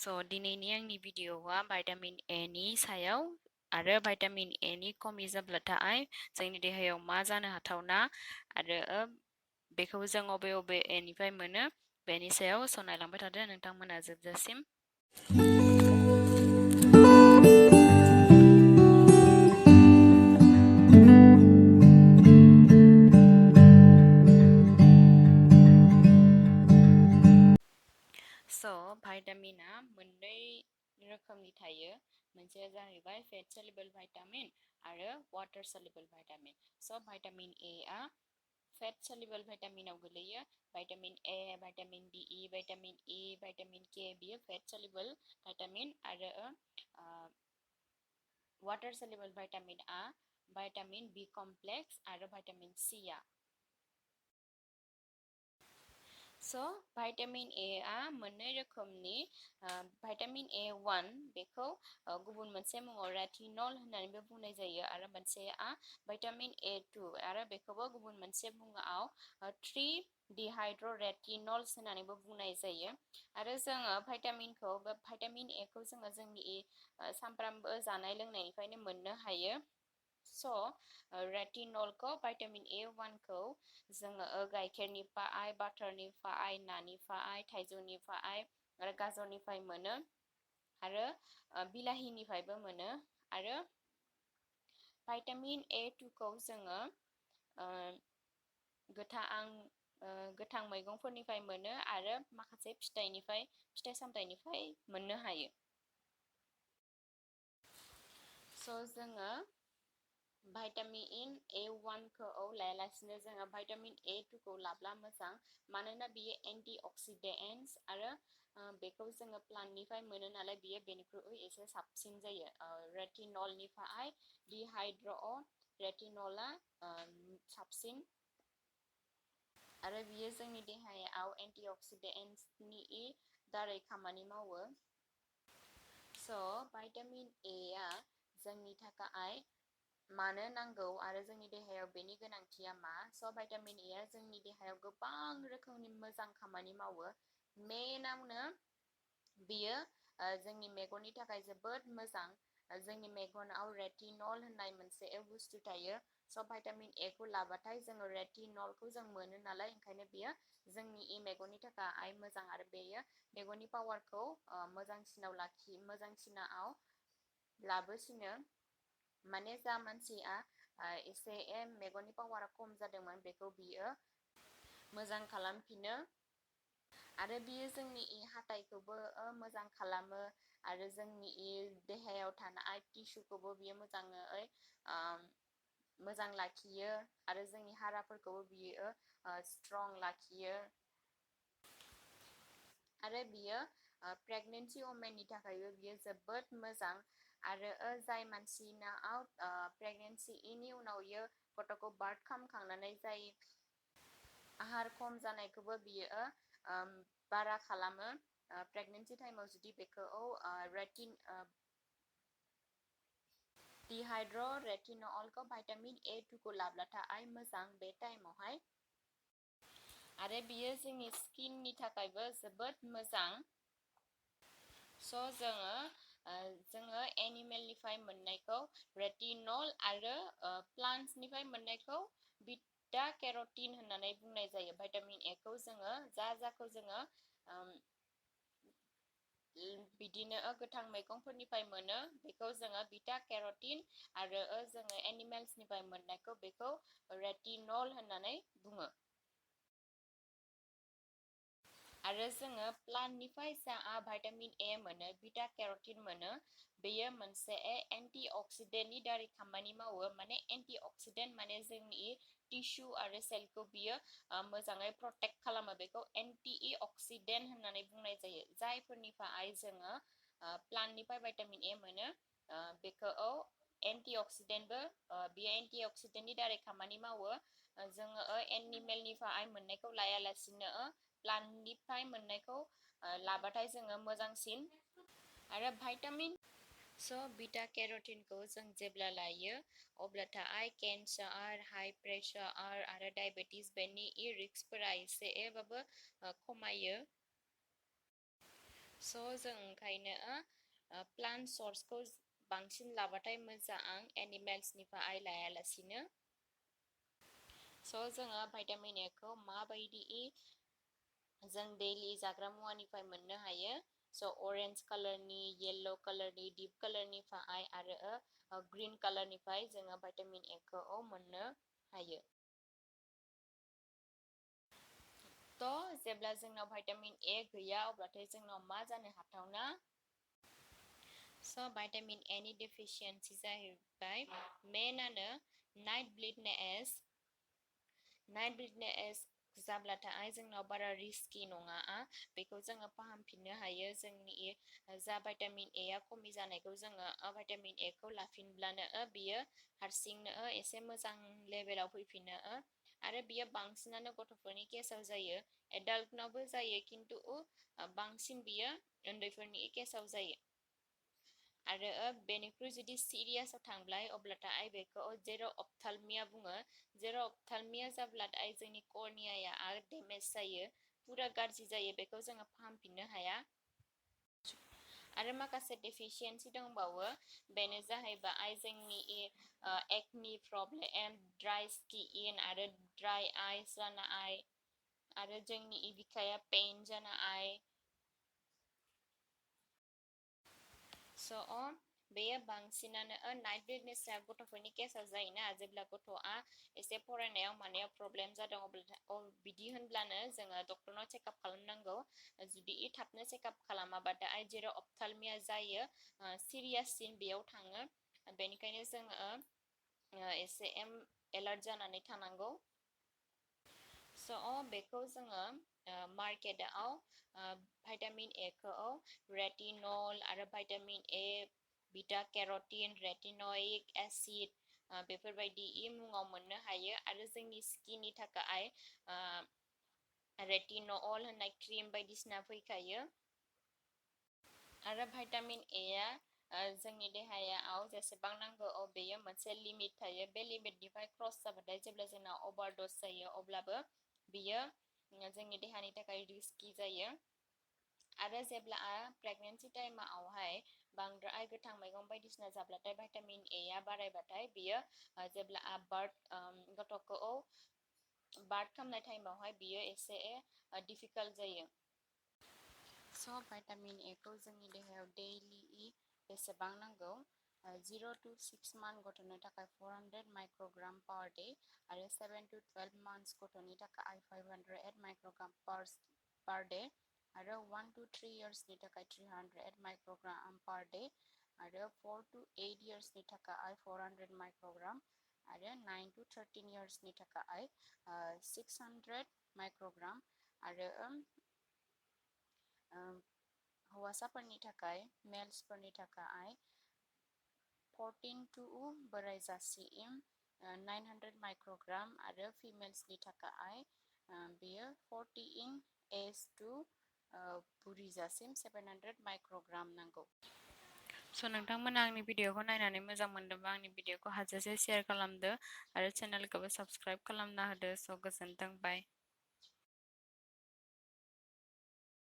So दिनैनि आंनि भिडिअआ vitamin ए नि सायाव आरो भाइटामिन ए नि खमि जाब्लाथाय जोंनि देहायाव मा जानो हाथावना आरो बेखौ जों अबे एनिफ्राय मोनो बेनि सायाव नायलांबाय थादो नोंथांमोना जोबजासिम। भाइटामिना मोननै रोखोमनि थायो मोनसेया जाहैबाय फेट सल्युबल भाइटामिन आरो वाटार सल्युबल भाइटामिन। भाइटामिन ए आ फेट सल्युबल भाइटामिनाव गोलैयो। भाइटामिन ए, भाइटामिन बी, भाइटामिन ई, भाइटामिन के बियो फेट सल्युबल भाइटामिन आरो वाटार सल्युबल भाइटामिन आ भाइटामिन बी कमप्लेक्स आरो भाइटामिन सी आ। भाइटामिन ए आ मोननै रोखोमनि भाइटामिन ए1 बेखौ गुबुन मोनसे मुङाव रेटिनल होननानैबो बुंनाय जायो आरो मोनसेया भाइटामिन ए2 आरो बेखौबो गुबुन मोनसे मुङाव 3-डिहाइड्र'रेटिनल्स होननानैबो बुंनाय जायो। आरो जोङो भाइटामिन ए खौ जोङो जोंनि सानफ्रामबो जानाय लोंनायनिफ्रायनो मोननो हायो। रेटिनलखौ भाइटामिन ए1 खौ जोङो गाइखेरनिफ्राय, बाटारनिफ्राय, नानिफ्राय, थाइजौनिफ्राय आरो गाजरनिफ्राय मोनो आरो बिलाहिनिफ्रायबो मोनो। आरो भाइटामिन ए2 खौ जोङो गोथां मैगंफोरनिफ्राय मोनो आरो माखासे फिथाइ सामथाइनिफ्राय मोननो हायो। जोङो भाइटामिन ए1 खौ लायालासिनो जोङो भाइटामिन ए2 खौ लाब्ला मोजां, मानोना बियो एन्टि अक्सिडेन्ट्स आरो बेखौ जोङो प्लान्टनिफ्राय मोनो नालाय बियो बेनिख्रुइ एसे साबसिन जायो। रेटिनलनिफ्राय डिहाइड्र'रेटिनलआ साबसिन आरो बियो जोंनि देहायाव एन्टि अक्सिडेन्ट्सनि दारै खामानि मावो। भाइटामिन ए आ जोंनि थाखाय मानो नांगौ आरो जोंनि देहायाव बेनि गोनांथिया मा? भाइटामिन ए आ जोंनि देहायाव गोबां रोखोमनि मोजां खामानि मावो। मेनावनो बियो जोंनि मेगननि थाखाय जोबोद मोजां। जोंनि मेगनाव रेटिनल होननाय मोनसे बुस्थु थायो। भाइटामिन ए खौ लाबाथाय जोङो रेटिनलखौ जों मोनो नालाय, ओंखायनो बियो जोंनि मेगननि थाखाय मोजां आरो बेयो मेगननि पावारखौ मोजांसिनाव लाबोसिनो। माने जा मानसिया एसे मेगननि पावारा खम जादोंमोन बेखौ बियो मोजां खालामफिनो आरो बियो जोंनि हाथाइखौबो मोजां खालामो आरो जोंनि देहायाव थानाय टिस्युखौबो बियो मोजां लाखियो आरो जोंनि हाराफोरखौबो बियो स्ट्रं लाखियो। आरो बियो प्रेगनेन्सि वमेननि थाखायबो बियो जोबोद मोजां। आरो जाय मानसिनाव प्रेगनेन्सिनि उनाव गथ'खौ बार्थ खालामखांनानै जाय आहार खम जानायखौबो बियो बारा खालामो। प्रेगनेन्सि टाइमाव जुदि बेखौ डिहाइड्र'रेटिनलखौ भाइटामिन ए2 खौ लाब्लाथाय मोजां बे टाइमावहाय। आरो बियो जोंनि स्किननि थाखायबो जोबोद मोजां। जोङो एनिमेलनिफ्राय मोननायखौ रेटिनल आरो प्लान्टसनिफ्राय मोननायखौ बिटा केर'टिन होननानै बुंनाय जायो। भाइटामिन ए खौ जोङो बिदिनो गोथां मैगंफोरनिफ्राय मोनो, बेखौ जोङो बिटा केर'टिन आरो जोङो एनिमेल्सनिफ्राय मोननायखौ बेखौ रेटिनल होननानै बुङो। आरो जोङो प्लान्टनिफ्राय जा भाइटामिन ए मोनो, बिटा केर'टिन मोनो, बेयो मोनसे एन्टि अक्सिडेन्टनि दारै खामानि मावो। माने एन्टि अक्सिडेन्ट माने जोंनि टिस्यु आरो सेलखौ बियो मोजाङै प्रटेक्ट खालामो। बेखौ एन्टि अक्सिडेन्ट होननानै बुंनाय जायो। जायफोरनिफ्राय जोङो प्लान्टनिफ्राय भाइटामिन ए मोनो बेखौ एन्टि अक्सिडेन्टबो, बियो एन्टि अक्सिडेन्टनि दारै खामानि मावो। जोङो एनिमेलनिफ्राय मोननायखौ लायालासिनो प्लान्टनिफ्राय मोननायखौ लाबाथाय जोङो मोजांसिन। आरो बिटा केर'टिनखौ जों जेब्ला लायो अब्लाथाय केन्सार, हाइ प्रेसार आरो डायबेटिस बेनि रिस्कफोरा एसेबाबो खमायो। जों ओंखायनो प्लान्ट सर्सखौ बांसिन लाबाथाय मोजां एनिमेल्सनिफ्राय लायालासिनो जोङो भाइटामिन ए खौ माबायदि जों दैलि जाग्रा मुवानिफ्राय मोननो हायो अरेन्ज कालारनि येल्लो कालारनि डिप कालारनिफ्राय आरो ग्रीन कालारनिफ्राय जोङो भाइटामिन ए खौ मोननो हायो जेब्ला जोंनाव भाइटामिन ए गैया अब्लाथाय जोंनाव मा जानो हाथावना भाइटामिन ए नि डेफिसियेन्सि जाहैबाय मेनानो नाइट ब्लिडनेस जाब्लाथाय जोंनाव बारा रिस्कि नङा बेखौ जोङो फाहामफिननो हायो जोंनि जा भाइटामिन ए आ खमि जानायखौ जोङो भाइटामिन ए खौ लाफिनब्लानो बियो हारसिंनो एसे मोजां लेभेलाव फैफिनो आरो बियो बांसिनानो गथ'फोरनि केसाव जायो एडाल्टनावबो जायो खिन्थु बांसिन बियो उन्दैफोरनि केसाव जायो आरो बेनिख्रुइ जुदि सिरियासआव थांबाय अब्लाथाय बेखौ जेराव अपथालमिया बुङो जेराव अपथालमिया जाब्लाथाय जोंनि कर्नियाया डेमेज जायो पुरा गाज्रि जायो बेखौ जोङो फाहामफिननो हाया आरो माखासे डेफिसियेन्सि दंबावो बेनो जाहैबाय जोंनि एक्नि प्रब्लेम ड्राइ स्किन आरो ड्राइ आइस जानाय आरो जोंनि बिखाया पेइन जानाय बेयो बांसिनानो नाइट ब्लिडनेसआ गथ'फोरनि केसाव जायोना जेब्ला गथ'आ एसे फरायनायाव मानायाव प्रब्लेम जादों अब्ला बिदि होनब्लानो जोङो डक्टरनाव चेकआप खालामनांगौ जुदि थाबनो चेकआप खालामाबाथाय जेराव अपथालमिया जायो सिरियाससिन बेयाव थाङो बेनिखायनो जोङो एसे एलार्ट जानानै थानांगौ बेखौ जोङो मार्केटआव भाइटामिन ए खौ रेटिनल आरो भाइटामिन ए बिटा केर'टिन रेटिनइक एसिड बेफोरबायदि मुङाव मोननो हायो आरो जोंनि स्किननि थाखाय रेटिनल होननाय क्रिम बायदिसिना फैखायो आरो भाइटामिन ए आ जोंनि देहायाव जेसेबां नांगौ बेयो मोनसे लिमिट थायो बे लिमिटनिफ्राय क्रस जाबाथाय जेब्ला जोंना अभारडस जायो अब्लाबो बियो जोंनि देहानि थाखाय रिस्कि जायो आरो जेब्ला प्रेगनेन्सि टाइमावहाय बांद्राय गोथां मैगं बायदिसिना जाब्लाथाय भाइटामिन ए आ बारायबाथाय बियो जेब्ला गथ'खौ बार्थ खालामनाय टाइमावहाय बियो एसे डिफिकाल्ट जायो भाइटामिन ए खौ जोंनि देहायाव दैलि बेसेबां नांगौ 0 to 6 मान्थ गथ'नो थाखाय 400 माइक्र'ग्राम पार डे आरो 7 to 12 मान्थ्स गथ'नि थाखाय 500 माइक्र'ग्राम पार डे आरो 1 to 3 इयार्सनि थाखाय 300 माइक्र'ग्राम पार डे आरो 4 to 8 इयार्सनि थाखाय 400 माइक्र'ग्राम आरो 9 to 13 इयार्सनि थाखाय 600 माइक्र'ग्राम आरो हौवासाफोरनि थाखाय मेल्सफोरनि थाखाय 14 to बोरायजासिम 900 माइक्र'ग्राम आरो फिमेल्सनि थाखाय बेयो 40 in एज टु बुरिजासिम 700 माइक्र'ग्राम नांगौ नोंथांमोना आंनि भिडिअखौ नायनानै मोजां मोनदोंबा आंनि भिडिअखौ हाजासे शेयार खालामदो आरो चेनेलखौबो साबस्क्राइब खालामना होदो गोजोन्थों बाय